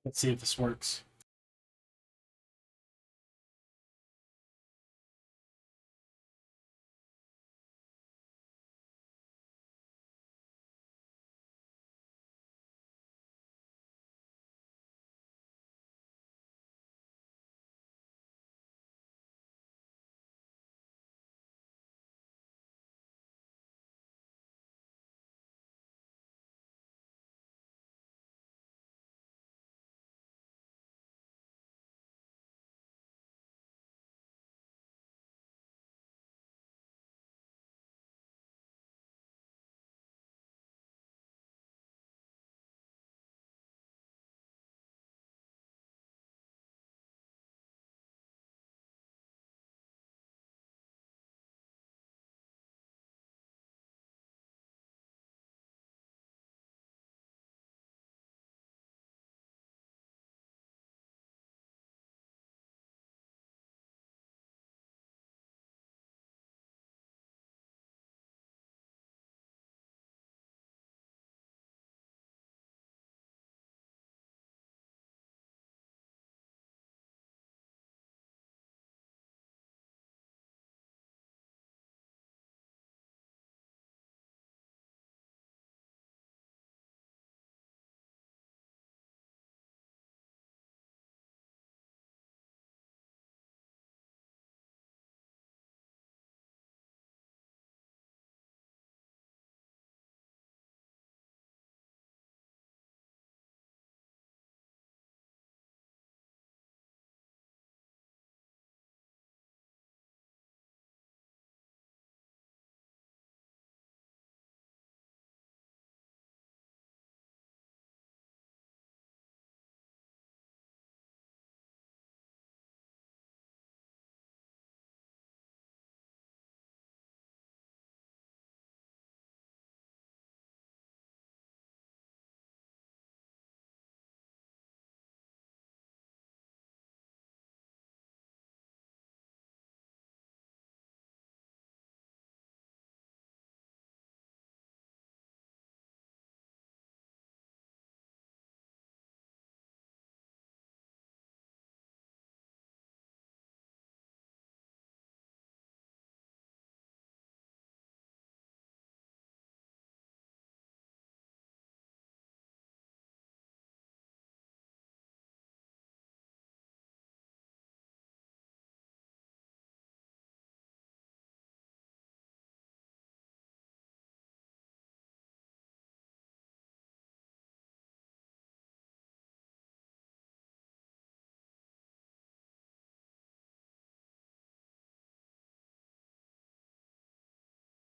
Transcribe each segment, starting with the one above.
Let's see if this works.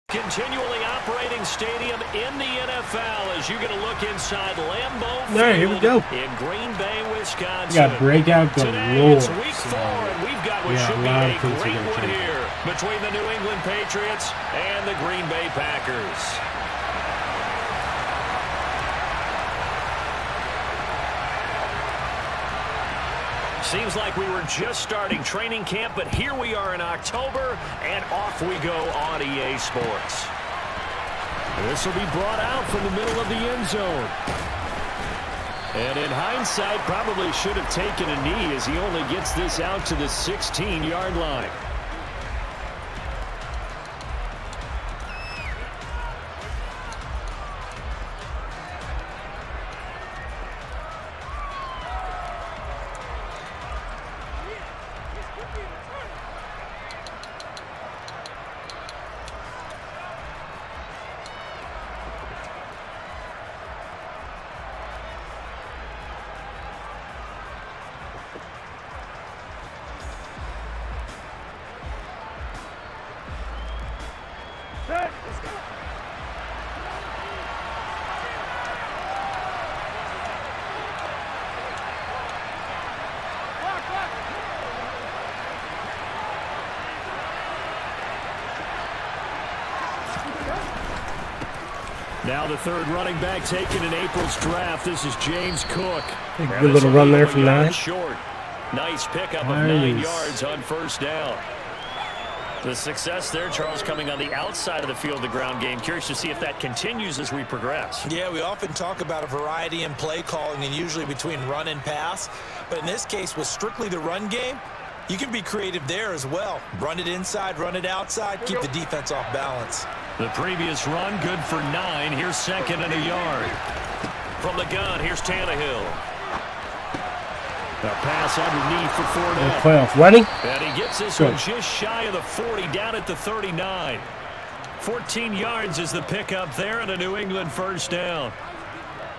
Continually operating stadium in the NFL as you get a look inside Lambeau Field. All right, here we go. In Green Bay, Wisconsin. We got breakout galore. Today it's week 4, and we've got what should be a things great one here between the New England Patriots and the Green Bay Packers. Seems like we were just starting training camp, but here we are in October, and off we go on EA Sports. This will be brought out from the middle of the end zone. And in hindsight, probably should have taken a knee as he only gets this out to the 16-yard line. Now the third running back taken in April's draft. This is James Cook. Good little run there from 9. Short. Nice pickup of 9 yards on first down. The success there, Charles, coming on the outside of the field, the ground game. Curious to see if that continues as we progress. Yeah, we often talk about a variety in play calling and usually between run and pass. But in this case, with strictly the run game, you can be creative there as well. Run it inside, run it outside, keep the defense off balance. The previous run, good for 9. Here's second and a yard. From the gun, here's Tannehill. A pass underneath for Fournette. Playoff running. And he gets this one just shy of the 40, down at the 39. 14 yards is the pickup there, and a New England first down.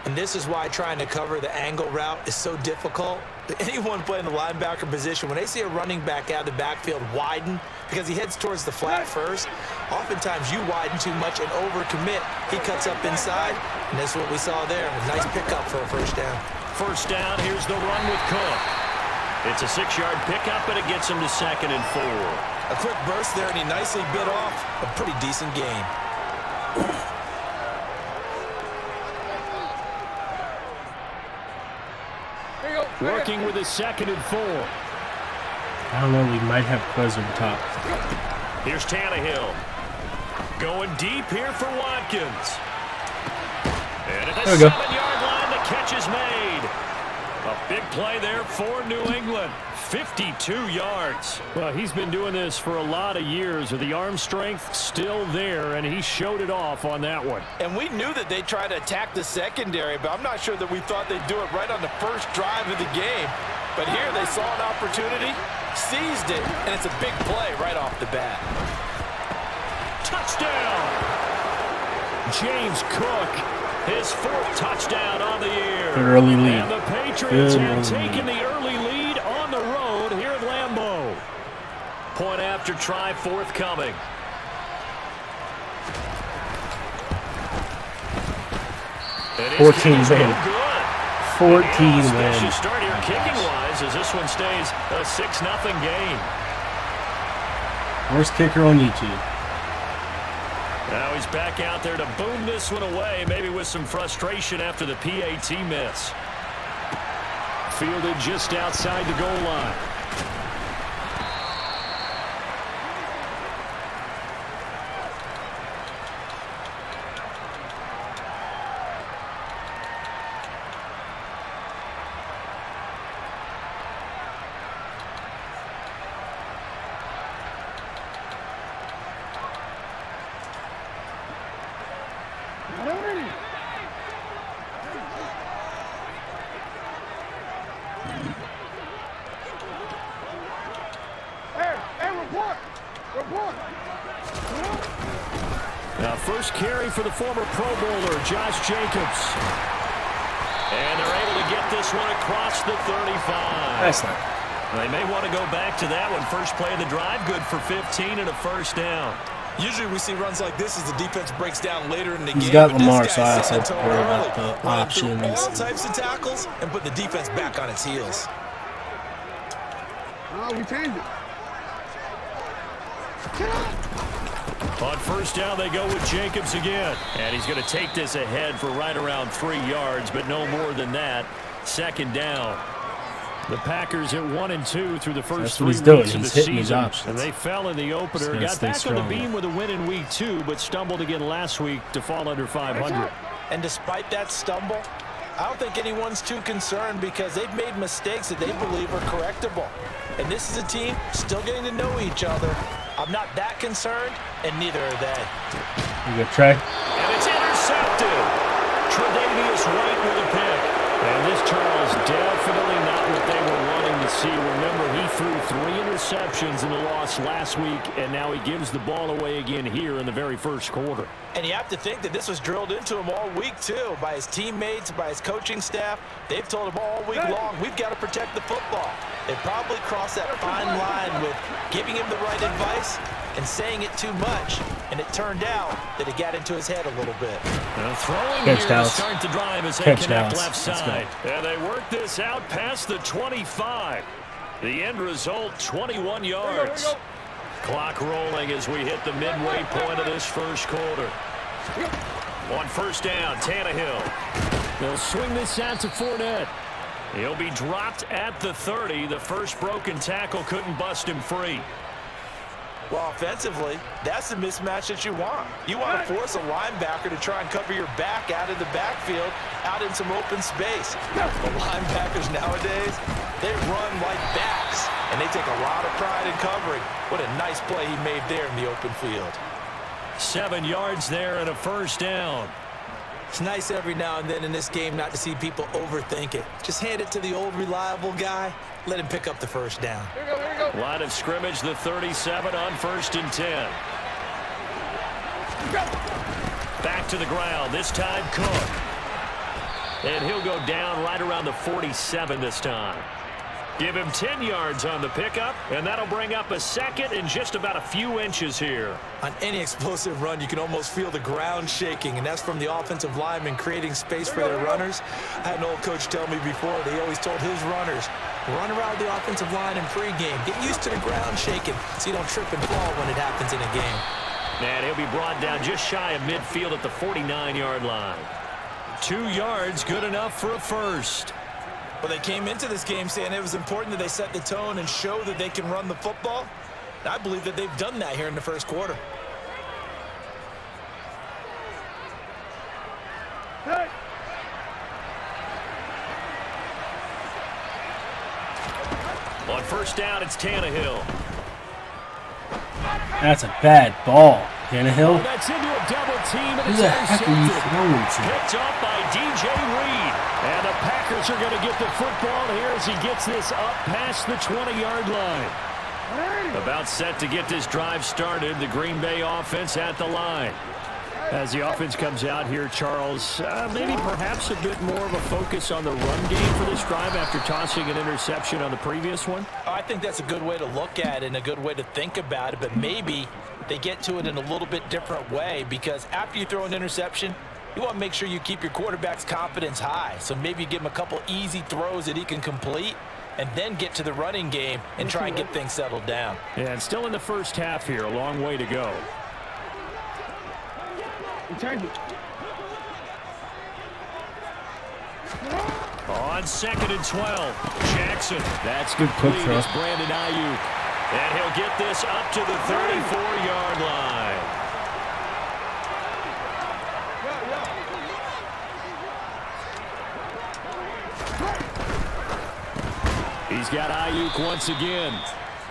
And this is why trying to cover the angle route is so difficult. Anyone playing the linebacker position, when they see a running back out of the backfield widen, because he heads towards the flat first, oftentimes you widen too much and overcommit. He cuts up inside, and that's what we saw there. A nice pickup for a first down. First down, here's the run with Cook. It's a 6-yard pickup, and it gets him to 2nd and 4. A quick burst there, and he nicely bit off a pretty decent gain. Working with his 2nd and 4. I don't know. We might have Quez on top. Here's Tannehill. Going deep here for Watkins. And at the 7-yard line, the catch is made. A big play there for New England. 52 yards. Well, he's been doing this for a lot of years with the arm strength still there, and he showed it off on that one. And we knew that they'd try to attack the secondary, but I'm not sure that we thought they'd do it right on the first drive of the game. But here they saw an opportunity, seized it, and it's a big play right off the bat. Touchdown! James Cook, his 4th touchdown on the year. Early lead. And the Patriots have taken the early lead on the road here at Lambeau. Point after try forthcoming. It is 14 win. 14 win. You start here kicking-wise as this one stays a 6-0 game. Worst kicker on YouTube. Now he's back out there to boom this one away, maybe with some frustration after the PAT miss. Fielded just outside the goal line. Now first carry for the former Pro Bowler, Josh Jacobs. And they're able to get this one across the 35. That's not. They may want to go back to that one. First play of the drive, good for 15 and a first down. Usually we see runs like this as the defense breaks down later in the game. He's got Lamar, so I said worry about the options. All types of tackles and put the defense back on its heels. Oh, we changed it. On first down, they go with Jacobs again. And he's going to take this ahead for right around 3 yards, but no more than that. Second down. The Packers at 1-2 through the first 3 weeks of the season. And they fell in the opener. Got back on the beam with a win in week 2, but stumbled again last week to fall under 500. And despite that stumble, I don't think anyone's too concerned because they've made mistakes that they believe are correctable. And this is a team still getting to know each other. I'm not that concerned, and neither are they. You good try? And it's intercepted. Tre'Davious White with a pick. And this, Charles, definitely not what they were wanting to see. Remember, he threw 3 interceptions in the loss last week, and now he gives the ball away again here in the very first quarter. And you have to think that this was drilled into him all week, too, by his teammates, by his coaching staff. They've told him all week long, we've got to protect the football. They probably crossed that fine line with giving him the right advice and saying it too much. And it turned out that it got into his head a little bit. Throwing here to start the drive as they connect left side. And they work this out past the 25. The end result, 21 yards. Clock rolling as we hit the midway point of this first quarter. On first down, Tannehill. They'll swing this out to Fournette. He'll be dropped at the 30. The first broken tackle couldn't bust him free. Well, offensively, that's the mismatch that you want. You want to force a linebacker to try and cover your back out of the backfield, out in some open space. The linebackers nowadays, they run like backs, and they take a lot of pride in covering. What a nice play he made there in the open field. 7 yards there and a first down. It's nice every now and then in this game not to see people overthink it. Just hand it to the old reliable guy. Let him pick up the first down. Here we go. Line of scrimmage, the 37 on 1st and 10. Back to the ground, this time Cook. And he'll go down right around the 47 this time. Give him 10 yards on the pickup, and that'll bring up a second in just about a few inches here. On any explosive run, you can almost feel the ground shaking, and that's from the offensive linemen creating space for their runners. I had an old coach tell me before, they always told his runners, run around the offensive line in pregame. Get used to the ground shaking so you don't trip and fall when it happens in a game. And he'll be brought down just shy of midfield at the 49-yard line. 2 yards, good enough for a first. Well, they came into this game saying it was important that they set the tone and show that they can run the football. And I believe that they've done that here in the first quarter. Hey. On first down, it's Tannehill. That's a bad ball. Tannehill. That's into a double team, and Who it's the heck are you throwing to? Picked off by DJ Reed. And the Packers are going to get the football here as he gets this up past the 20-yard line. About set to get this drive started. The Green Bay offense at the line. As the offense comes out here, Charles, maybe perhaps a bit more of a focus on the run game for this drive after tossing an interception on the previous one? I think that's a good way to look at it and a good way to think about it, but maybe they get to it in a little bit different way, because after you throw an interception, you want to make sure you keep your quarterback's confidence high. So maybe you give him a couple easy throws that he can complete and then get to the running game and try and get things settled down. Yeah, and still in the first half here, a long way to go. On 2nd and 12, Jackson. That's complete. It's Brandon Ayuk. And he'll get this up to the 34-yard line. He's got Ayuk once again.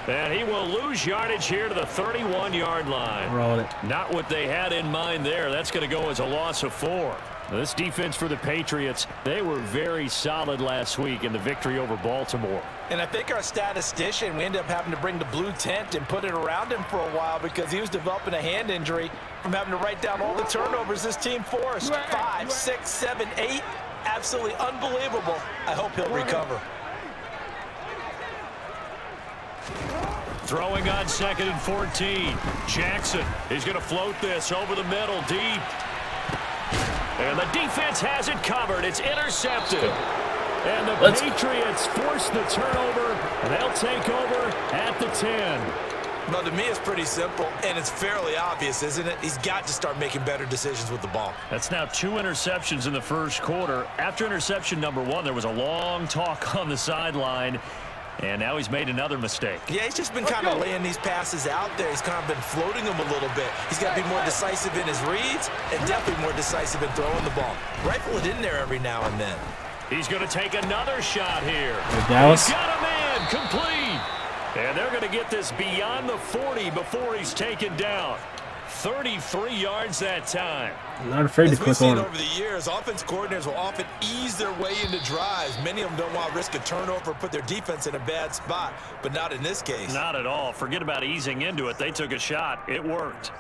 And he will lose yardage here to the 31-yard line. Roll it. Not what they had in mind there. That's going to go as a loss of 4. This defense for the Patriots, they were very solid last week in the victory over Baltimore. And I think our statistician, we ended up having to bring the blue tent and put it around him for a while because he was developing a hand injury from having to write down all the turnovers this team forced. 5, 6, 7, 8. Absolutely unbelievable. I hope he'll recover. Throwing on 2nd and 14. Jackson is going to float this over the middle deep. And the defense has it covered. It's intercepted. And the Patriots force the turnover, and they'll take over at the 10. Well, to me, it's pretty simple, and it's fairly obvious, isn't it? He's got to start making better decisions with the ball. That's now 2 interceptions in the first quarter. After interception number 1, there was a long talk on the sideline. And now he's made another mistake. Yeah, he's just been kind of laying these passes out there. He's kind of been floating them a little bit. He's got to be more decisive in his reads and definitely more decisive in throwing the ball. Rifle it in there every now and then. He's going to take another shot here. Dallas. He's got a man complete. And they're going to get this beyond the 40 before he's taken down. 33 yards that time. I'm not afraid to click on him. Over the years, offense coordinators will often ease their way into drives. Many of them don't want to risk a turnover or put their defense in a bad spot, but not in this case. Not at all. Forget about easing into it. They took a shot. It worked.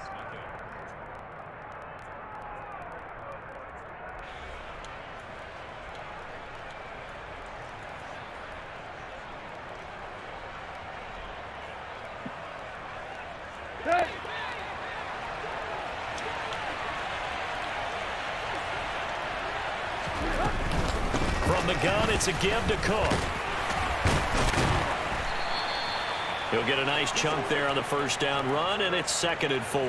Hey! From the gun, it's a give to Cook. He'll get a nice chunk there on the first down run, and it's 2nd and 4.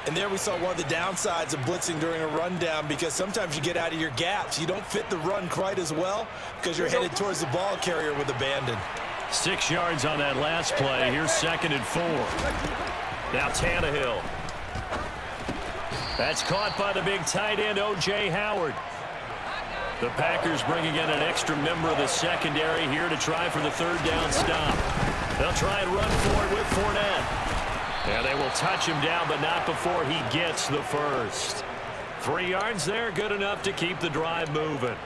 And there we saw one of the downsides of blitzing during a rundown, because sometimes you get out of your gaps. You don't fit the run quite as well because you're headed towards the ball carrier with abandon. 6 yards on that last play. Here's 2nd and 4. Now Tannehill. That's caught by the big tight end, O.J. Howard. The Packers bringing in an extra member of the secondary here to try for the third down stop. They'll try and run for it with Fournette. And they will touch him down, but not before he gets the first. 3 yards there, good enough to keep the drive moving.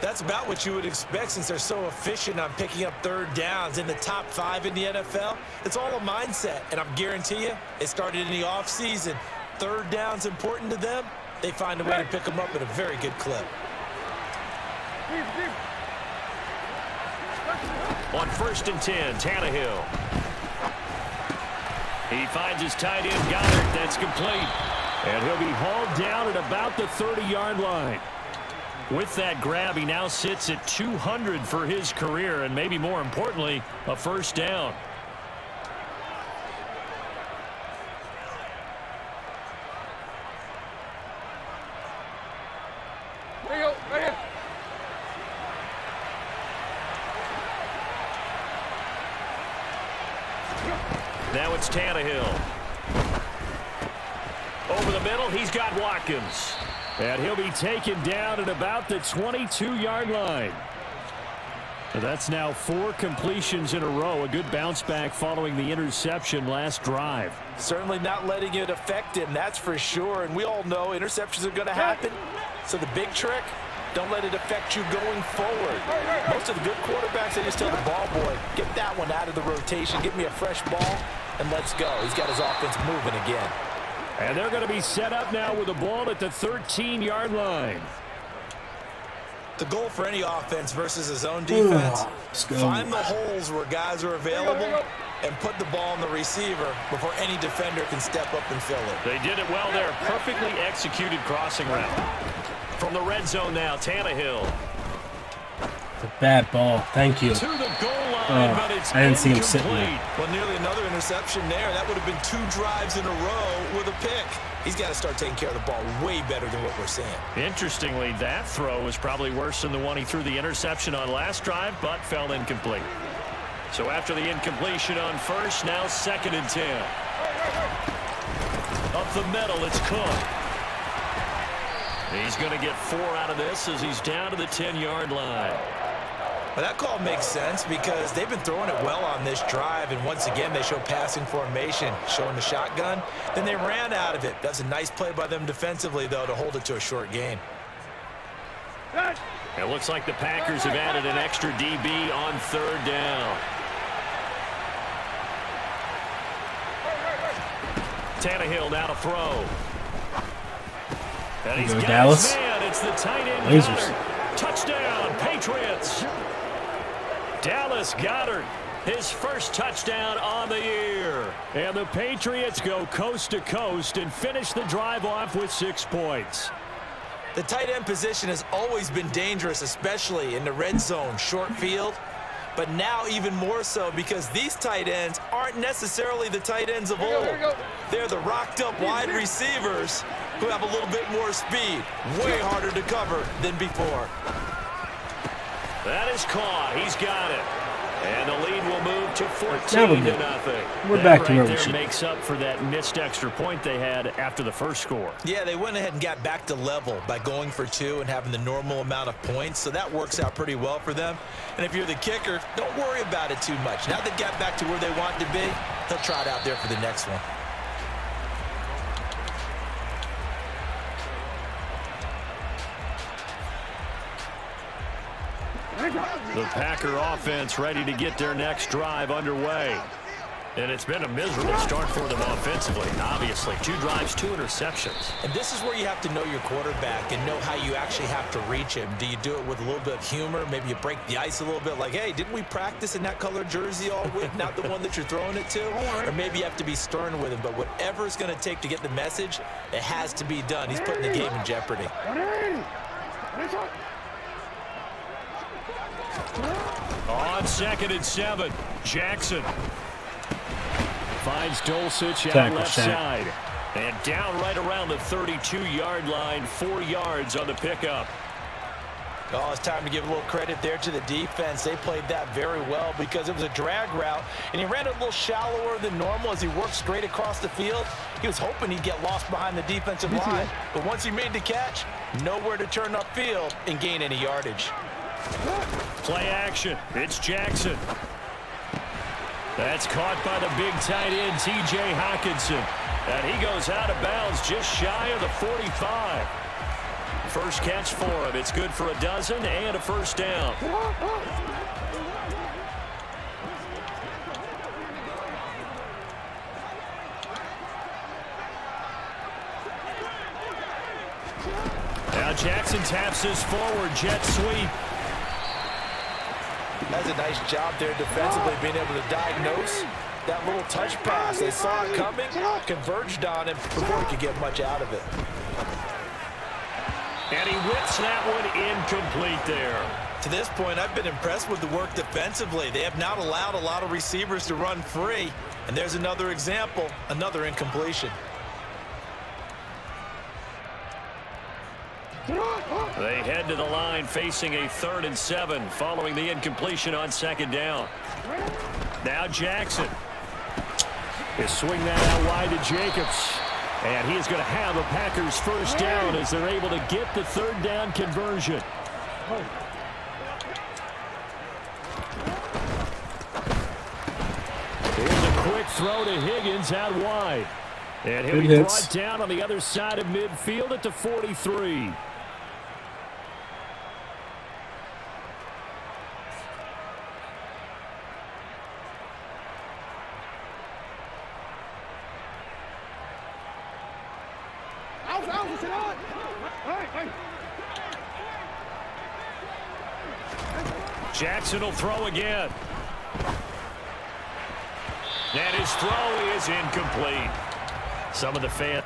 That's about what you would expect since they're so efficient on picking up third downs in the top 5 in the NFL. It's all a mindset, and I'm guarantee you, it started in the offseason. Third down's important to them. They find a way to pick them up at a very good clip. On 1st and 10, Tannehill. He finds his tight end, Goddard. That's complete. And he'll be hauled down at about the 30-yard line. With that grab, he now sits at 200 for his career, and maybe more importantly, a first down. There you go, right here. Now it's Tannehill. Over the middle, he's got Watkins. And he'll be taken down at about the 22-yard line. So that's now 4 completions in a row. A good bounce back following the interception last drive. Certainly not letting it affect him, that's for sure. And we all know interceptions are going to happen. So the big trick, don't let it affect you going forward. Most of the good quarterbacks, they just tell the ball boy, get that one out of the rotation, get me a fresh ball, and let's go. He's got his offense moving again. And they're going to be set up now with the ball at the 13-yard line. The goal for any offense versus his own defense, find the holes where guys are available and put the ball on the receiver before any defender can step up and fill it. They did it well there. Perfectly executed crossing route. From the red zone now, Tannehill. It's a bad ball. Thank you. To the goal line, but it's I didn't see him sitting there. Well, nearly another interception there. That would have been 2 drives in a row with a pick. He's got to start taking care of the ball way better than what we're seeing. Interestingly, that throw was probably worse than the one he threw the interception on last drive, but fell incomplete. So after the incompletion on first, now 2nd and 10. Up the middle, it's Cook. He's going to get 4 out of this as he's down to the 10-yard line. Well, that call makes sense because they've been throwing it well on this drive, and once again they show passing formation, showing the shotgun. Then they ran out of it. That's a nice play by them defensively, though, to hold it to a short gain. It looks like the Packers have added an extra DB on 3rd down. Tannehill now to throw. And he's got Dallas. his man. It's the tight end, Lasers. Goddard. Touchdown, Patriots. Dallas Goddard, his first touchdown on the year. And the Patriots go coast to coast and finish the drive off with 6 points. The tight end position has always been dangerous, especially in the red zone, short field. But now even more so because these tight ends aren't necessarily the tight ends of old. They're the rocked-up wide receivers who have a little bit more speed. Way harder to cover than before. That is caught. He's got it. And the lead will move to 14-0. We're back to where we there should. Makes up for that missed extra point they had after the first score. Yeah, they went ahead and got back to level by going for 2 and having the normal amount of points, so that works out pretty well for them. And if you're the kicker, don't worry about it too much. Now they've got back to where they want to be, they'll try it out there for the next one. The Packer offense ready to get their next drive underway. And it's been a miserable start for them offensively, obviously. 2 drives, 2 interceptions. And this is where you have to know your quarterback and know how you actually have to reach him. Do you do it with a little bit of humor? Maybe you break the ice a little bit like, hey, didn't we practice in that colored jersey all week, not the one that you're throwing it to? Or maybe you have to be stern with him. But whatever it's going to take to get the message, it has to be done. He's putting the game in jeopardy. On 2nd and 7, Jackson finds Dulcich out Tackle, left Shaq. side. And down right around the 32-yard line, 4 yards on the pickup. Oh, it's time to give a little credit there to the defense. They played that very well because it was a drag route, and he ran a little shallower than normal as he worked straight across the field. He was hoping he'd get lost behind the defensive line, but once he made the catch, nowhere to turn upfield and gain any yardage. Play action. It's Jackson. That's caught by the big tight end, T.J. Hockenson. And he goes out of bounds just shy of the 45. First catch for him. It's good for a dozen and a first down. Now Jackson taps his forward jet sweep. That's a nice job there defensively, being able to diagnose that little touch pass. They saw it coming, converged on him before he could get much out of it. And he whips that one incomplete there. To this point, I've been impressed with the work defensively. They have not allowed a lot of receivers to run free. And there's another example, another incompletion. They head to the line facing a 3rd and 7 following the incompletion on 2nd down. Now Jackson. He'll swing that out wide to Jacobs. And he is going to have a Packers first down as they're able to get the 3rd down conversion. Here's a quick throw to Higgins out wide. And he'll be brought down on the other side of midfield at the 43. Jackson will throw again. And his throw is incomplete. Some of the fans.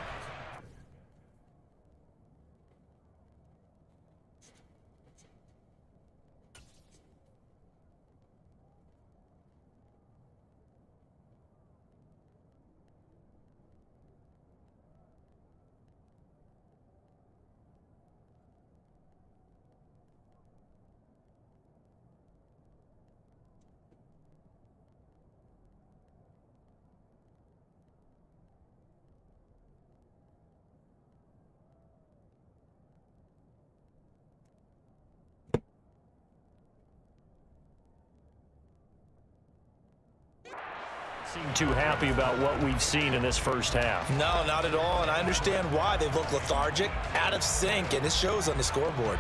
Seem too happy about what we've seen in this first half. No, not at all, and I understand why. They've looked lethargic, out of sync, and it shows on the scoreboard.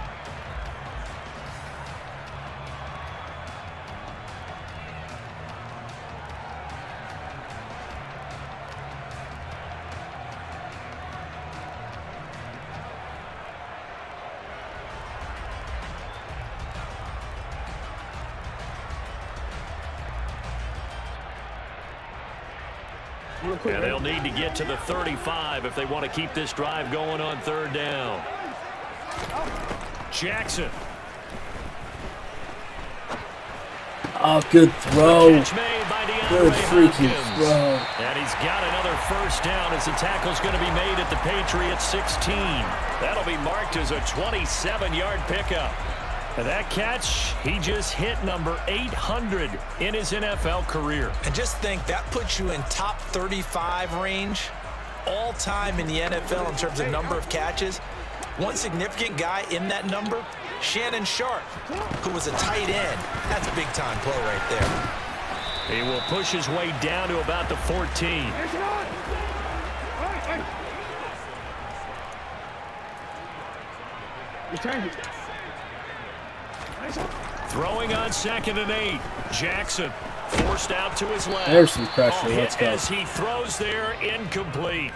And they'll need to get to the 35 if they want to keep this drive going on 3rd down. Jackson. Oh, good throw. Good freaking throw. And he's got another first down as the tackle's going to be made at the Patriots 16. That'll be marked as a 27-yard pickup. And that catch, he just hit number 800 in his NFL career. And just think, that puts you in top 35 range all time in the NFL in terms of number of catches. One significant guy in that number, Shannon Sharp, who was a tight end. That's a big-time play right there. He will push his way down to about the 14. Throwing on 2nd and 8. Jackson forced out to his left. There's some pressure. Let's go. As he throws there, incomplete.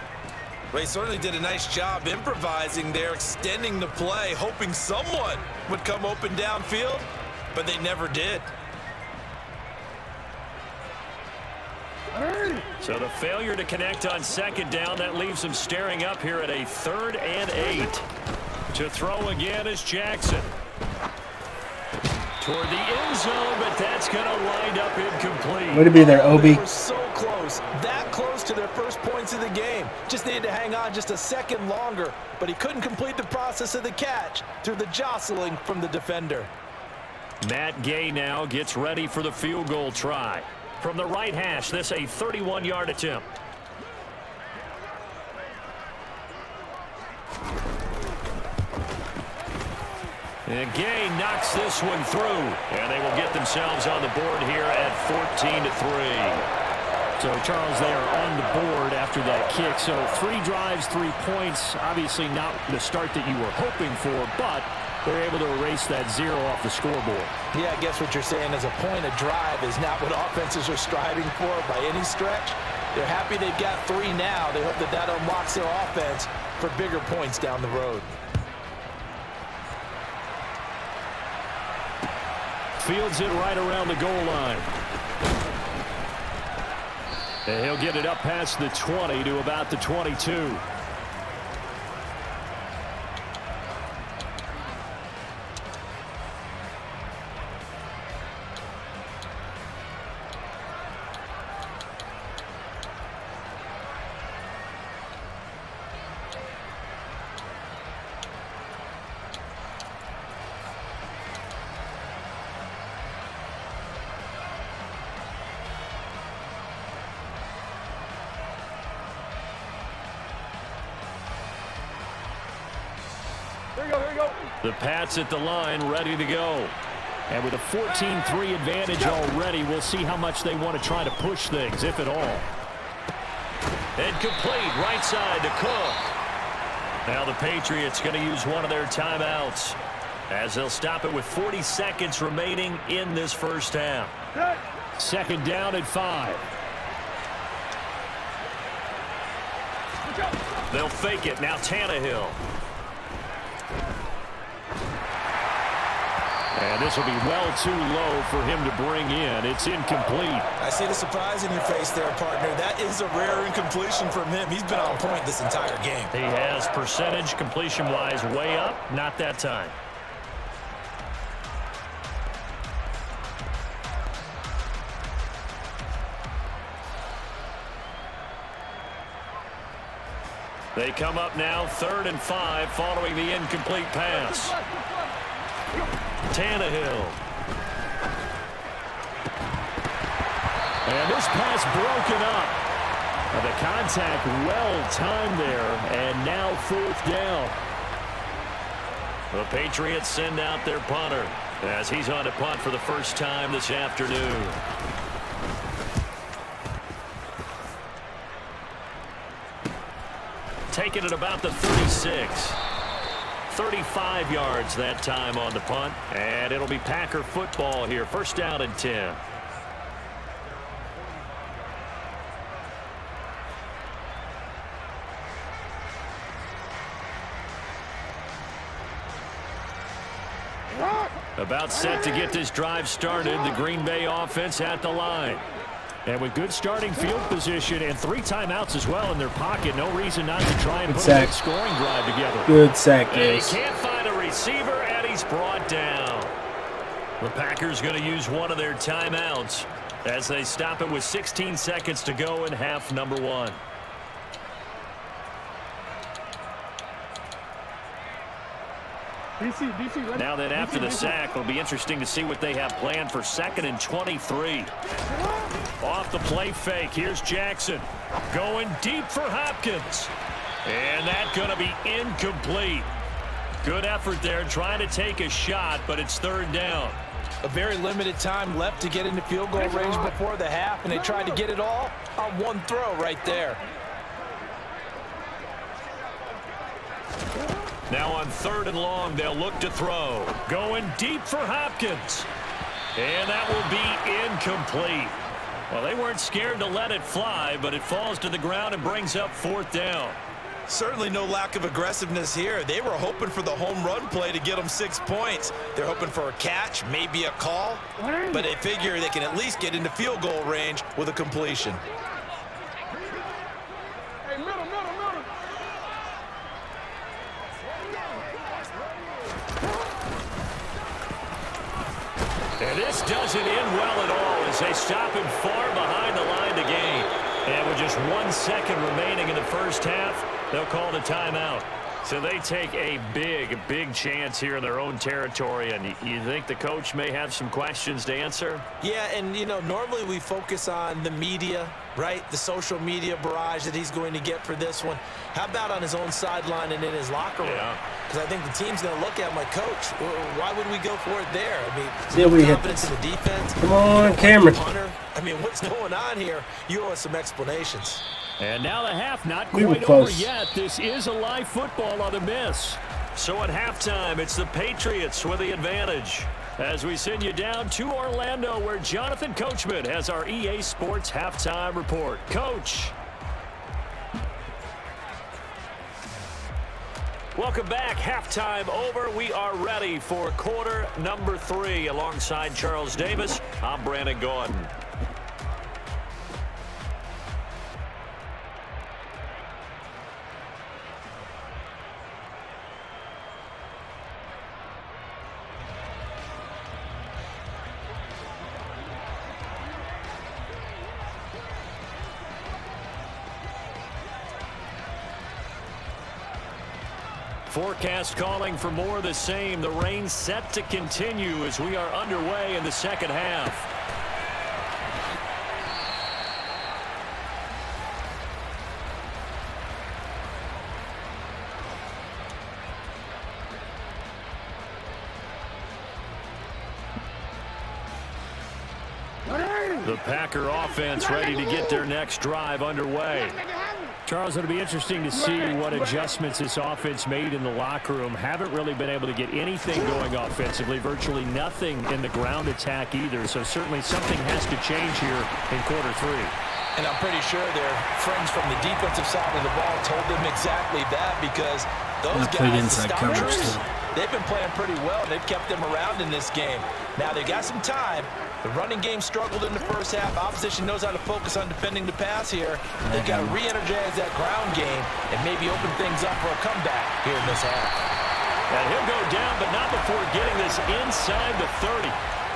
Well, he certainly did a nice job improvising there, extending the play, hoping someone would come open downfield, but they never did. So the failure to connect on 2nd down, that leaves him staring up here at a 3rd and 8. To throw again is Jackson. Toward the end zone, but that's going to wind up incomplete. Way to be there, Obi. They were so close, that close to their first points of the game. Just needed to hang on just a second longer, but he couldn't complete the process of the catch through the jostling from the defender. Matt Gay now gets ready for the field goal try. From the right hash, this a 31-yard attempt. And Gay knocks this one through, and they will get themselves on the board here at 14-3. So, Charles, they are on the board after that kick. So 3 drives, 3 points. Obviously not the start that you were hoping for, but they're able to erase that 0 off the scoreboard. Yeah, I guess what you're saying is a point a drive is not what offenses are striving for by any stretch. They're happy they've got 3 now. They hope that that unlocks their offense for bigger points down the road. Fields it right around the goal line. And he'll get it up past the 20 to about the 22. Here we go. The Pats at the line, ready to go. And with a 14-3 advantage already, we'll see how much they want to try to push things, if at all. And complete, right side to Cook. Now the Patriots going to use one of their timeouts, as they'll stop it with 40 seconds remaining in this first half. Second down at 5. They'll fake it. Now Tannehill. And this will be well too low for him to bring in. It's incomplete. I see the surprise in your face there, partner. That is a rare incompletion from him. He's been on point this entire game. He has percentage completion-wise way up. Not that time. They come up now 3rd and 5 following the incomplete pass. Tannehill. And this pass broken up. The contact well timed there, and now 4th down. The Patriots send out their punter as he's on to punt for the first time this afternoon. Taking it about the 36. 35 yards that time on the punt, and it'll be Packer football here. First down and 10. About set to get this drive started. The Green Bay offense at the line. And with good starting field position and 3 timeouts as well in their pocket, no reason not to try and put a scoring drive together. Good sack, guys. He can't find a receiver, and he's brought down. The Packers going to use one of their timeouts as they stop it with 16 seconds to go in half number 1. DC, now then, after the sack, it'll be interesting to see what they have planned for 2nd and 23. Off the play fake, here's Jackson. Going deep for Hopkins. And that's going to be incomplete. Good effort there, trying to take a shot, but it's 3rd down. A very limited time left to get into field goal range before the half, and they tried to get it all on one throw right there. Now on 3rd and long, they'll look to throw. Going deep for Hopkins. And that will be incomplete. Well, they weren't scared to let it fly, but it falls to the ground and brings up 4th down. Certainly no lack of aggressiveness here. They were hoping for the home run play to get them 6 points. They're hoping for a catch, maybe a call, but they figure they can at least get into field goal range with a completion. Hey, middle. And this doesn't end well at all as they stop him far behind the line to gain. And with just 1 second remaining in the first half, they'll call the timeout. So they take a big chance here in their own territory. And you think the coach may have some questions to answer? Yeah, and, you know, normally we focus on the media, right? The social media barrage that he's going to get for this one. How about on his own sideline and in his locker room? Because I think the team's going to look at him like, Coach, why would we go for it there? I mean, confidence in the defense. Come on, Cameron. I mean, what's going on here? You owe us some explanations. And now the half not We were quite over close. yet. This is a live football on the miss. So at halftime, it's the Patriots with the advantage. As we send you down to Orlando, where Jonathan Coachman has our EA Sports halftime report. Coach. Welcome back. Halftime over. We are ready for quarter number 3. Alongside Charles Davis, I'm Brandon Gordon. Forecast calling for more of the same. The rain set to continue as we are underway in the second half. The Packer offense ready to get their next drive underway. Charles, it'll be interesting to see what adjustments this offense made in the locker room. Haven't really been able to get anything going offensively, virtually nothing in the ground attack either. So certainly something has to change here in quarter 3. And I'm pretty sure their friends from the defensive side of the ball told them exactly that, because those guys, inside the coverage stoppers, too. they've been playing pretty well. They've kept them around in this game. Now they got some time. The running game struggled in the first half. Opposition knows how to focus on defending the pass here. They've got to re-energize that ground game and maybe open things up for a comeback here in this half. And he'll go down, but not before getting this inside the 30.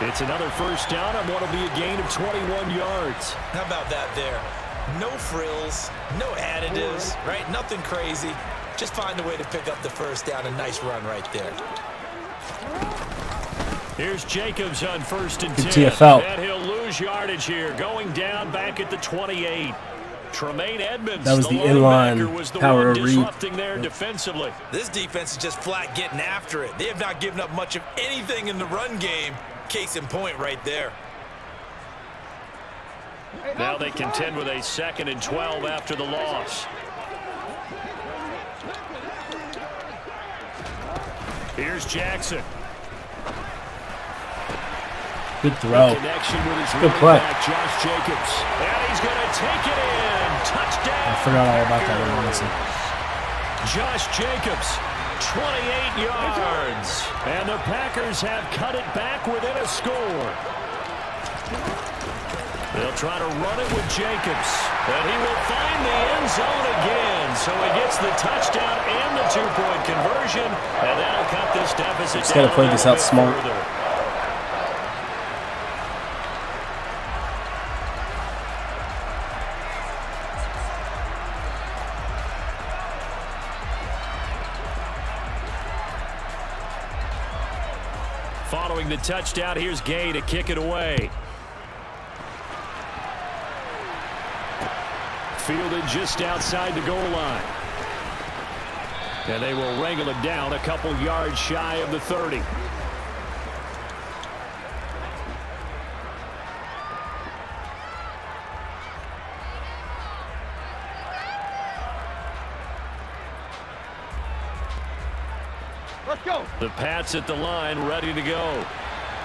It's another first down on what will be a gain of 21 yards. How about that there? No frills, no additives, right? Nothing crazy. Just find a way to pick up the first down. A nice run right there. Here's Jacobs on 1st and 10. TFL. And he'll lose yardage here, going down back at the 28. Tremaine Edmonds, That was the linebacker, inline was the power one read. disrupting there defensively. This defense is just flat getting after it. They have not given up much of anything in the run game. Case in point right there. Now they contend with a 2nd and 12 after the loss. Here's Jackson. Good throw. Connection with his Good running play. back, Josh Jacobs. And he's going to take it in. Touchdown. I forgot all about that one, honestly. Josh Jacobs, 28 yards. And the Packers have cut it back within a score. They'll try to run it with Jacobs. And he will find the end zone again. So he gets the touchdown and the 2-point conversion. And that'll cut this deficit Just down gotta play a this little out bit smart. further. Following the touchdown, here's Gay to kick it away. Fielded just outside the goal line. And they will wrangle it down a couple yards shy of the 30. Let's go. The Pats at the line, ready to go.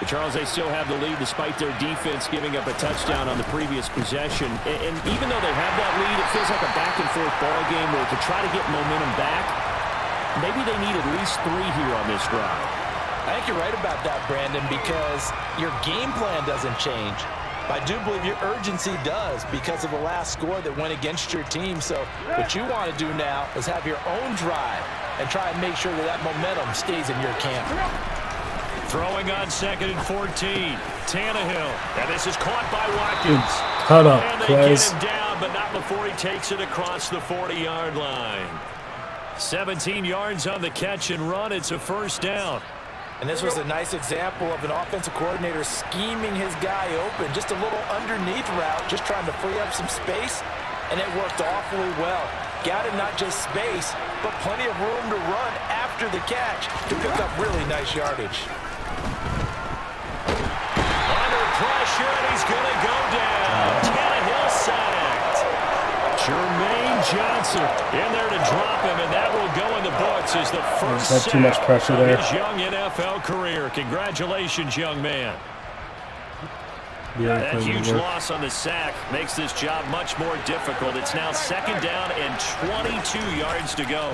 Charles, they still have the lead despite their defense giving up a touchdown on the previous possession. And even though they have that lead, it feels like a back-and-forth ball game where to try to get momentum back, maybe they need at least 3 here on this drive. I think you're right about that, Brandon, because your game plan doesn't change. I do believe your urgency does because of the last score that went against your team. So what you want to do now is have your own drive and try and make sure that that momentum stays in your camp. Throwing on 2nd and 14. Tannehill. And this is caught by Watkins. Cut up, And they get Quez. him down job, but not before he takes it across the 40-yard line. 17 yards on the catch and run. It's a first down. And this was a nice example of an offensive coordinator scheming his guy open. Just a little underneath route, just trying to free up some space, and it worked awfully well. Got him not just space, but plenty of room to run after the catch to pick up really nice yardage. Under pressure, and he's going to go down. Tannehill sacked. Jermaine Johnson in there to drop him, and that will go in the books as the first sack too much pressure there. of his young NFL career. Congratulations, young man. Yeah, that huge loss on the sack makes this job much more difficult. It's now second down and 22 yards to go.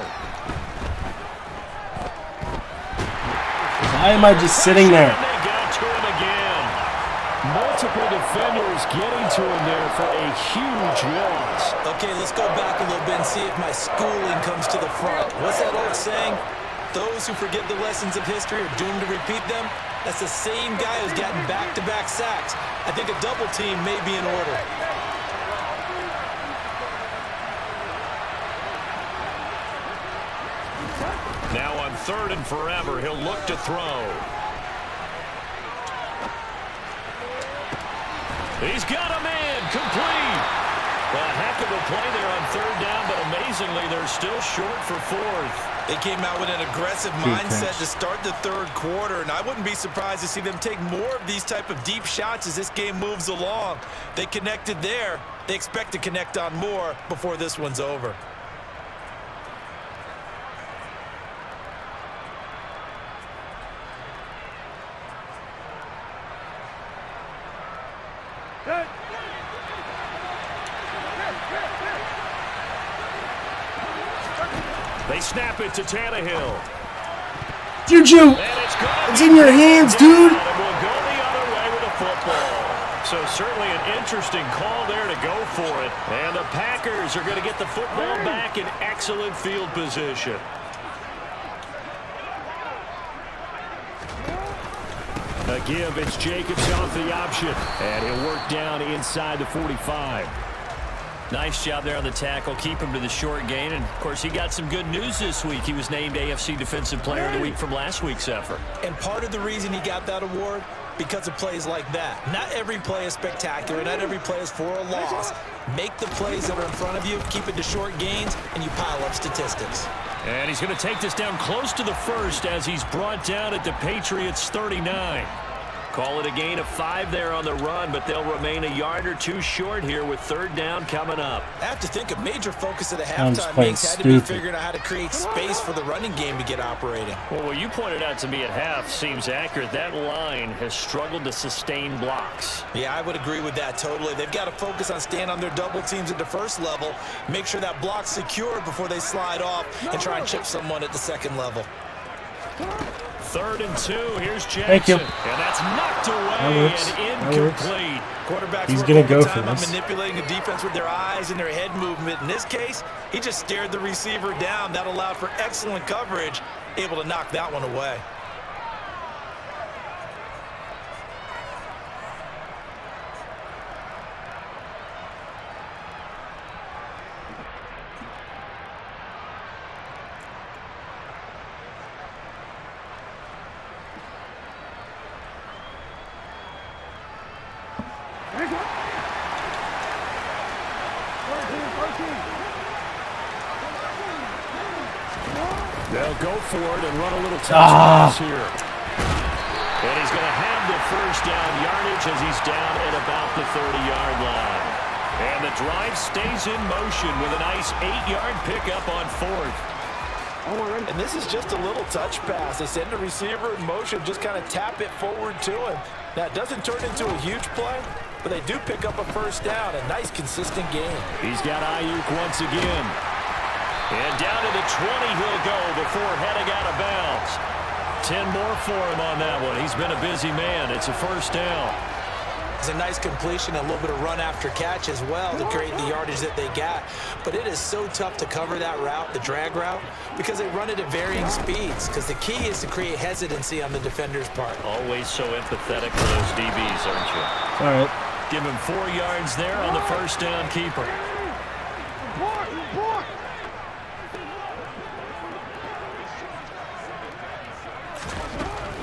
Why am I just sitting there? And they got to him again. Multiple defenders getting to him there for a huge loss. Okay, let's go back a little bit and see if my schooling comes to the front. What's that old saying? Those who forget the lessons of history are doomed to repeat them. That's the same guy who's gotten back-to-back sacks. I think a double team may be in order. Now on 3rd and forever, he'll look to throw. He's got a man, complete. A heck of a play there on 3rd down, but amazingly, they're still short for 4th. They came out with an aggressive mindset to start the 3rd quarter, and I wouldn't be surprised to see them take more of these type of deep shots as this game moves along. They connected there. They expect to connect on more before this one's over. They snap it to Tannehill. Juju! It's in your hands, dude! And we'll go the other way with the football. So certainly an interesting call there to go for it. And the Packers are going to get the football back in excellent field position. A give, it's Jacobs off the option. And he'll work down inside the 45. Nice job there on the tackle. Keep him to the short gain. And, of course, he got some good news this week. He was named AFC Defensive Player of the Week from last week's effort. And part of the reason he got that award, because of plays like that. Not every play is spectacular. Not every play is for a loss. Make the plays that are in front of you, keep it to short gains, and you pile up statistics. And he's going to take this down close to the 1st as he's brought down at the Patriots' 39. Call it a gain of 5 there on the run, but they'll remain a yard or 2 short here with 3rd down coming up. I have to think a major focus of the halftime makes had to be figuring out how to create space for the running game to get operating. Well, what you pointed out to me at half seems accurate. That line has struggled to sustain blocks. Yeah, I would agree with that totally. They've got to focus on staying on their double teams at the 1st level, make sure that block's secure before they slide off and try and chip someone at the 2nd level. 3rd and 2. Here's Jackson. Thank you. And that's knocked away and incomplete. Quarterbacks He's going to go for on this. manipulating the defense with their eyes and their head movement. In this case, he just stared the receiver down. That allowed for excellent coverage, able to knock that one away. They'll go for it and run a little touch pass here. And he's going to have the 1st down yardage as he's down at about the 30-yard line. And the drive stays in motion with a nice 8-yard pickup on 4th. And this is just a little touch pass. They send the receiver in motion, just kind of tap it forward to him. Now, it doesn't turn into a huge play, but they do pick up a 1st down. A nice, consistent game. He's got Ayuk once again. And down to the 20 he'll go before heading out of bounds. 10 more for him on that one. He's been a busy man. It's a 1st down. It's a nice completion, a little bit of run after catch as well to create the yardage that they got. But it is so tough to cover that route, the drag route, because they run it at varying speeds. Because the key is to create hesitancy on the defender's part. Always so empathetic for those DBs, aren't you? All right. Give him 4 yards there on the first down keeper.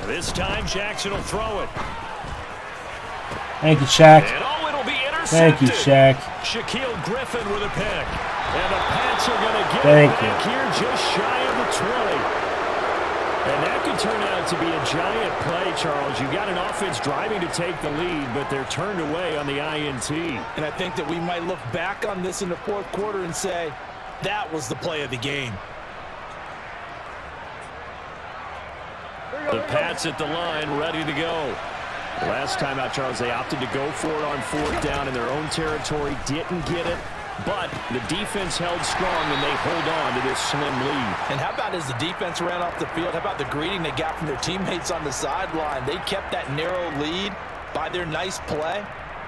This time, Jackson will throw it. Thank you, Shaq. And it'll be intercepted. Thank you, Shaq. Shaquille Griffin with a pick. And the Pats are going to get Thank back here just shy of the 20. And that could turn out to be a giant play, Charles. You've got an offense driving to take the lead, but they're turned away on the INT. And I think that we might look back on this in the fourth quarter and say, that was the play of the game. The Pats at the line, ready to go. Last time out, Charles, they opted to go for it on 4th down in their own territory. Didn't get it, but the defense held strong, and they hold on to this slim lead. And how about as the defense ran off the field, how about the greeting they got from their teammates on the sideline? They kept that narrow lead by their nice play.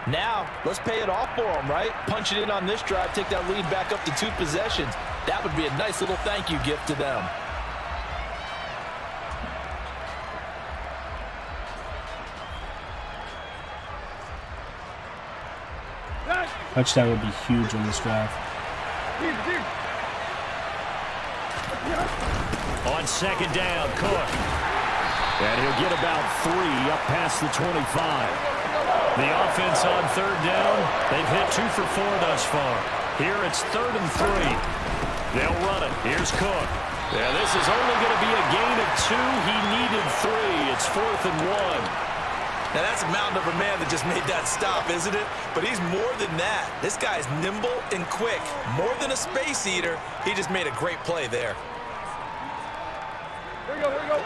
Now, let's pay it off for them, right? Punch it in on this drive, take that lead back up to 2 possessions. That would be a nice little thank you gift to them. Touchdown would be huge on this drive. On 2nd down, Cook. And he'll get about 3 up past the 25. The offense on 3rd down, they've hit 2 for 4 thus far. Here it's 3rd and 3. They'll run it. Here's Cook. Yeah, this is only going to be a gain of 2. He needed 3. It's 4th and 1. Now, that's a mountain of a man that just made that stop, isn't it? But he's more than that. This guy's nimble and quick. More than a space eater, he just made a great play there. Here we go, here we go.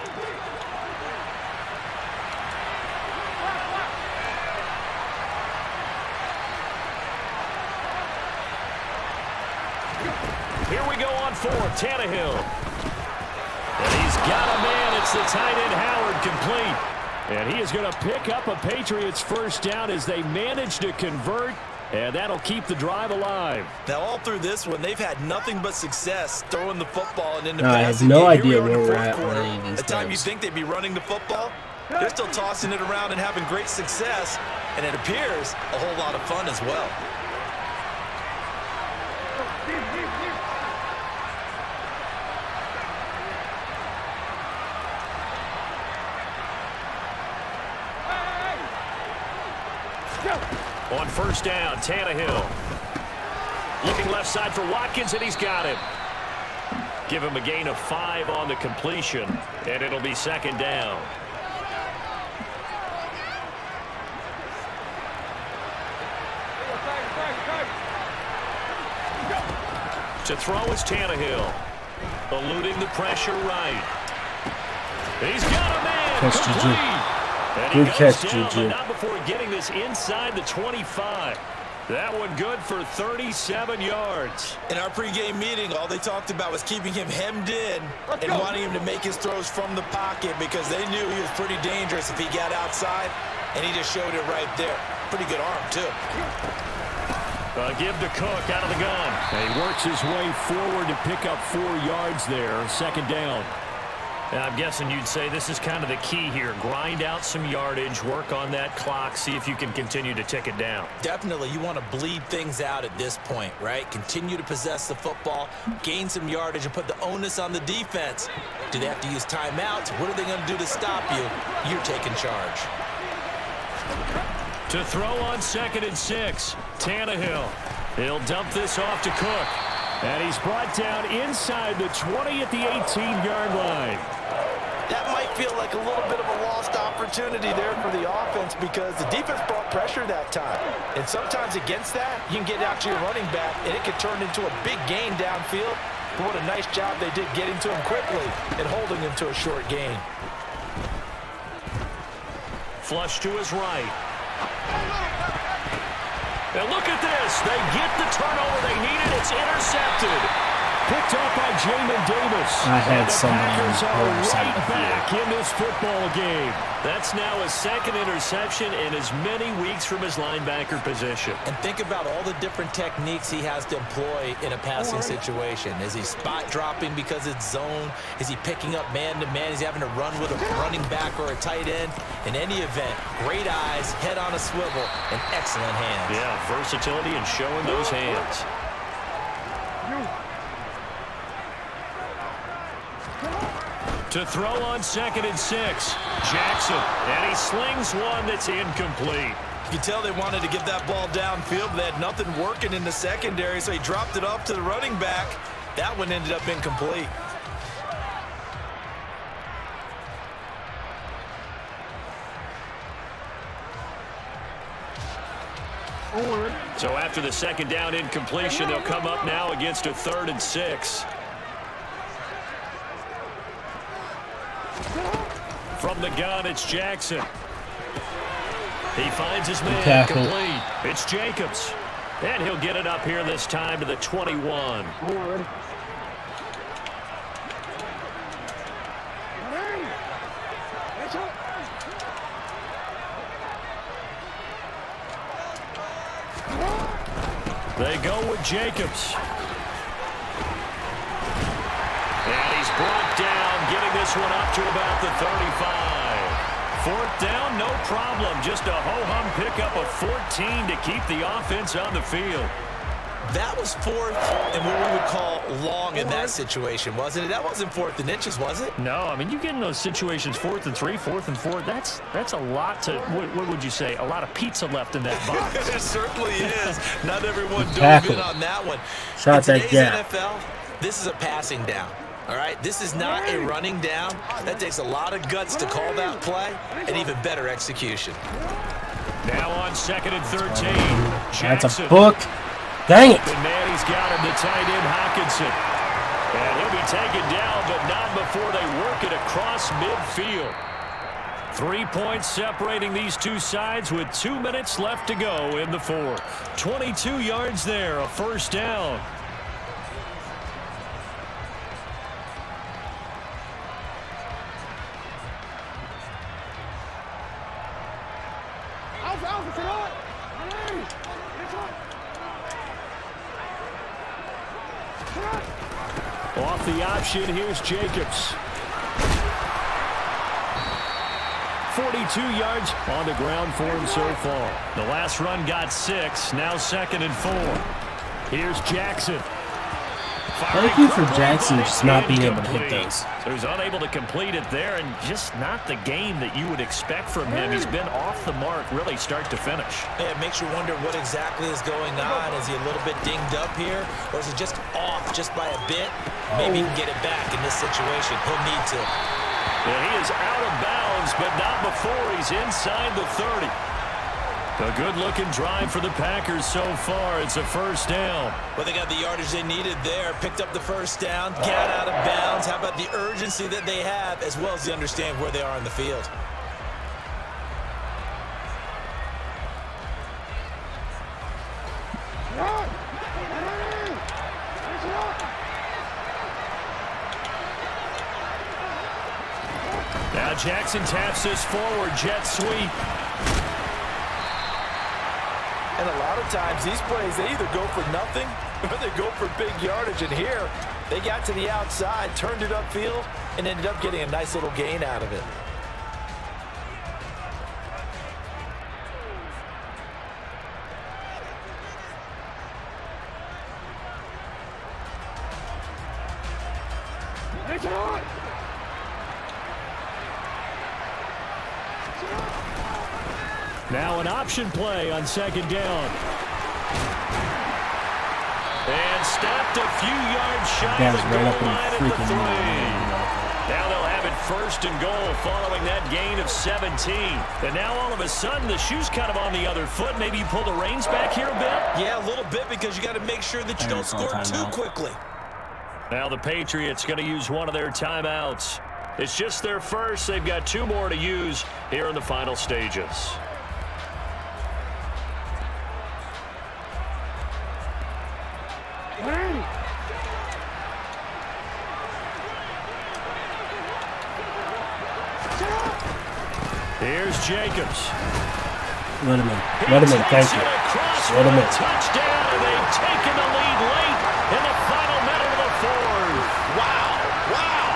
Here we go on 4th, Tannehill. And he's got a man. It's the tight end, Howard, complete. And he is going to pick up a Patriots first down as they manage to convert, and that'll keep the drive alive. Now, all through this one, they've had nothing but success throwing the football and in the I have passing no game. idea Here we are where in the we're fourth at quarter. on any of these The time you games. think they'd be running the football, they're still tossing it around and having great success, and it appears a whole lot of fun as well. On 1st down, Tannehill. Looking left side for Watkins, and he's got him. Give him a gain of 5 on the completion, and it'll be 2nd down. To throw is Tannehill. Eluding the pressure right. He's got a man. Catch, Complete. Juju. And Good he goes catch, down, Juju. but not before getting this inside the 25. That one good for 37 yards. In our pregame meeting, all they talked about was keeping him hemmed in and wanting him to make his throws from the pocket because they knew he was pretty dangerous if he got outside, and he just showed it right there. Pretty good arm, too. Give to Cook out of the gun. And he works his way forward to pick up 4 yards there, 2nd down. And I'm guessing you'd say this is kind of the key here. Grind out some yardage, work on that clock, see if you can continue to tick it down. Definitely, you want to bleed things out at this point, right? Continue to possess the football, gain some yardage, and put the onus on the defense. Do they have to use timeouts? What are they going to do to stop you? You're taking charge. To throw on 2nd and 6, Tannehill. He'll dump this off to Cook. And he's brought down inside the 20 at the 18-yard line. That might feel like a little bit of a lost opportunity there for the offense because the defense brought pressure that time. And sometimes against that, you can get out to your running back, and it could turn into a big gain downfield. But what a nice job they did getting to him quickly and holding him to a short gain. Flush to his right. And look at this. They get the turnover they needed. It's intercepted. Picked up by Jamin Davis. I had And the somebody Packers on the are other side right of the back in this football game. That's now his second interception in as many weeks from his linebacker position. And think about all the different techniques he has to employ in a passing situation. Is he spot dropping because it's zone? Is he picking up man-to-man? Is he having to run with a running back or a tight end? In any event, great eyes, head on a swivel, and excellent hands. Yeah, versatility and showing those hands. To throw on 2nd and 6. Jackson, and he slings one that's incomplete. You can tell they wanted to get that ball downfield, but they had nothing working in the secondary, so he dropped it off to the running back. That one ended up incomplete. So after the 2nd down incompletion, they'll come up now against a 3rd and 6. From the gun, it's Jackson. He finds his man complete. It's Jacobs. And he'll get it up here this time to the 21. They go with Jacobs. And he's brought down, getting this one up to about the 35. 4th down, no problem. Just a ho-hum pickup of 14 to keep the offense on the field. That was 4th and what we would call long in that situation, wasn't it? That wasn't 4th and inches, was it? No, I mean, you get in those situations 4th and 3, 4th and 4. That's a lot to, what would you say, a lot of pizza left in that box. It certainly is. Not everyone dove in on that one. Shot In that today's gap. NFL, this is a passing down. All right, this is not a running down. That takes a lot of guts to call that play, and even better execution. Now on 2nd and 13. That's Jackson. a book. Dang it. And Manny's got him, the tight end Hockenson. And he'll be taken down, but not before they work it across midfield. 3 points separating these two sides with 2 minutes left to go in the 4th. 22 yards there, a 1st down. Off the option, here's Jacobs. 42 yards on the ground for him so far. The last run got 6, now 2nd and 4. Here's Jackson. Thank you for Jackson just not being able to hit those. So he's unable to complete it there, and just not the game that you would expect from him. He's been off the mark really start to finish. Yeah, it makes you wonder what exactly is going on. Is he a little bit dinged up here, or is it just off just by a bit? Maybe he can get it back in this situation. He'll need to. Yeah, he is out of bounds, but not before he's inside the 30. A good-looking drive for the Packers so far. It's a 1st down. Well, they got the yardage they needed there. Picked up the 1st down. Got out of bounds. How about the urgency that they have, as well as they understand where they are on the field? Now Jackson taps this forward, jet sweep. And a lot of times, these plays, they either go for nothing or they go for big yardage. And here, they got to the outside, turned it upfield, and ended up getting a nice little gain out of it. Now an option play on 2nd down. And stopped a few yards shy of the goal line at the 3. Now they'll have it 1st and goal following that gain of 17. And now all of a sudden the shoe's kind of on the other foot. Maybe you pull the reins back here a bit? Yeah, a little bit, because you got to make sure that you don't score too quickly. Now the Patriots going to use one of their timeouts. It's just their first. They've got 2 more to use here in the final stages. Here's Jacobs. Let him in. Let him in. Thank you. Let him in. Touchdown, and they've taken the lead late in the final minute of the fourth. Wow. Wow.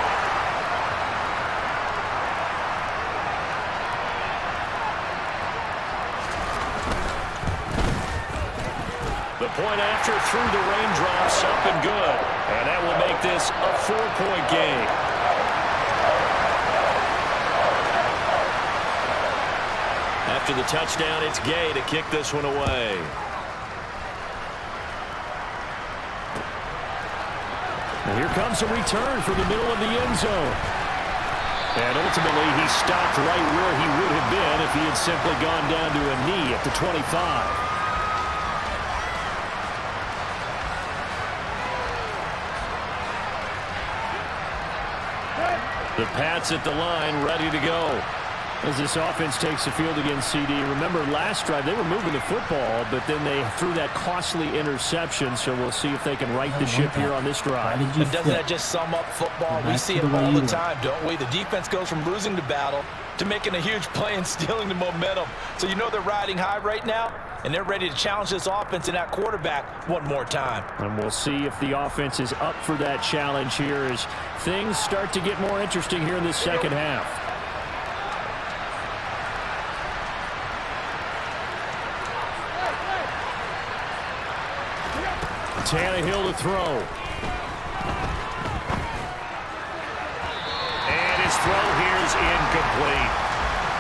The point after through the raindrops, up and good. And that will make this a 4-point game. After the touchdown, it's Gay to kick this one away. And here comes a return from the middle of the end zone. And ultimately, he stopped right where he would have been if he had simply gone down to a knee at the 25. The Pats at the line, ready to go. As this offense takes the field against CD. Remember, last drive, they were moving the football, but then they threw that costly interception, so we'll see if they can right the ship here on this drive. But doesn't that just sum up football? We see it all the time, don't we? The defense goes from losing the battle to making a huge play and stealing the momentum. So you know they're riding high right now, and they're ready to challenge this offense and that quarterback one more time. And we'll see if the offense is up for that challenge here as things start to get more interesting here in this second half. Tannehill to throw. And his throw here is incomplete.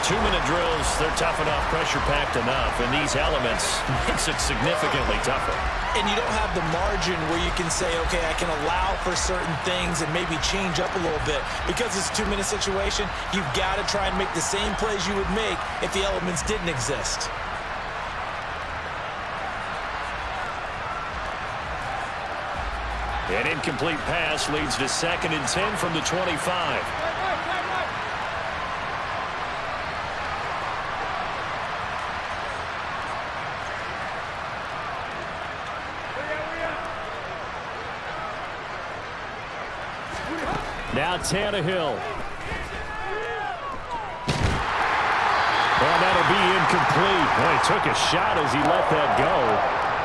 2-minute drills, they're tough enough, pressure-packed enough, and these elements makes it significantly tougher. And you don't have the margin where you can say, okay, I can allow for certain things and maybe change up a little bit. Because it's a 2-minute situation, you've got to try and make the same plays you would make if the elements didn't exist. An incomplete pass leads to 2nd and 10 from the 25. Now Tannehill. Well, that'll be incomplete. Well, he took a shot as he let that go.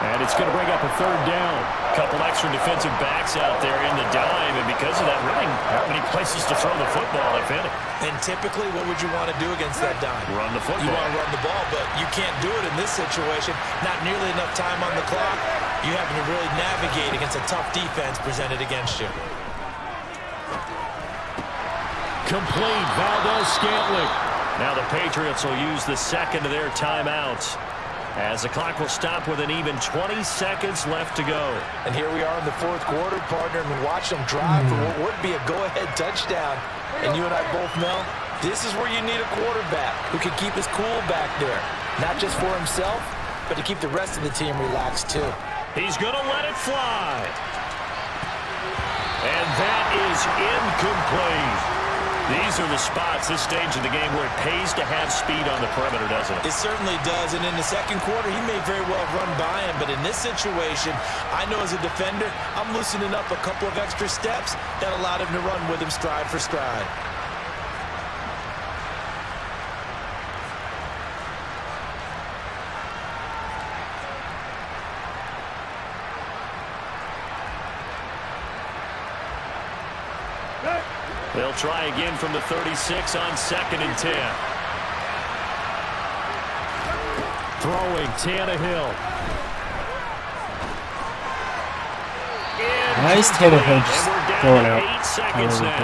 And it's going to bring up a 3rd down. A couple extra defensive backs out there in the dime, and because of that, really not many places to throw the football, if any. And typically, what would you want to do against that dime? Run the football. You want to run the ball, but you can't do it in this situation. Not nearly enough time on the clock. You having to really navigate against a tough defense presented against you. Complete. Valdez-Scantling. Now the Patriots will use the 2nd of their timeouts, as the clock will stop with an even 20 seconds left to go. And here we are in the 4th quarter, partner, and watch them drive for what would be a go-ahead touchdown. And you and I both know this is where you need a quarterback who can keep his cool back there. Not just for himself, but to keep the rest of the team relaxed too. He's going to let it fly. And that is incomplete. These are the spots, this stage of the game, where it pays to have speed on the perimeter, doesn't it? It certainly does, and in the 2nd quarter, he may very well run by him, but in this situation, I know as a defender, I'm loosening up a couple of extra steps that allowed him to run with him stride for stride. They'll try again from the 36 on 2nd and 10. Throwing, Tannehill. Nice Tannehill just throwing out. 8 seconds now.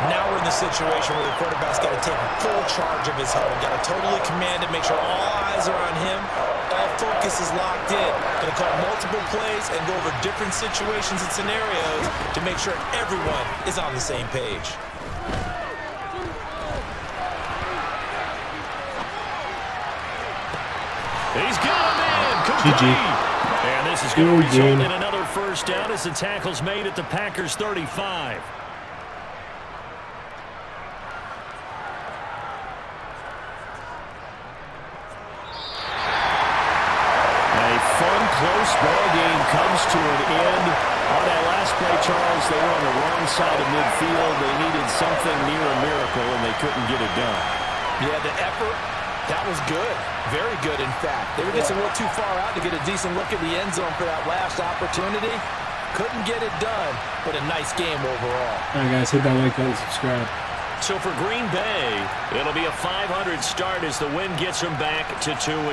Now we're in the situation where the quarterback's got to take full charge of his huddle. Got to totally command it, make sure all eyes are on him. All focus is locked in. Going to call multiple plays and go over different situations and scenarios to make sure everyone is on the same page. He's got him in. GG. And this is going to result in another 1st down as the tackle's made at the Packers' 35. Close ball game comes to an end. On that last play, Charles, they were on the wrong side of midfield. They needed something near a miracle, and they couldn't get it done. Yeah, the effort, that was good. Very good, in fact. They were just a little too far out to get a decent look at the end zone for that last opportunity. Couldn't get it done, but a nice game overall. All right, guys, hit that like button, subscribe. So for Green Bay, it'll be a 500 start as the win gets them back to 2-2.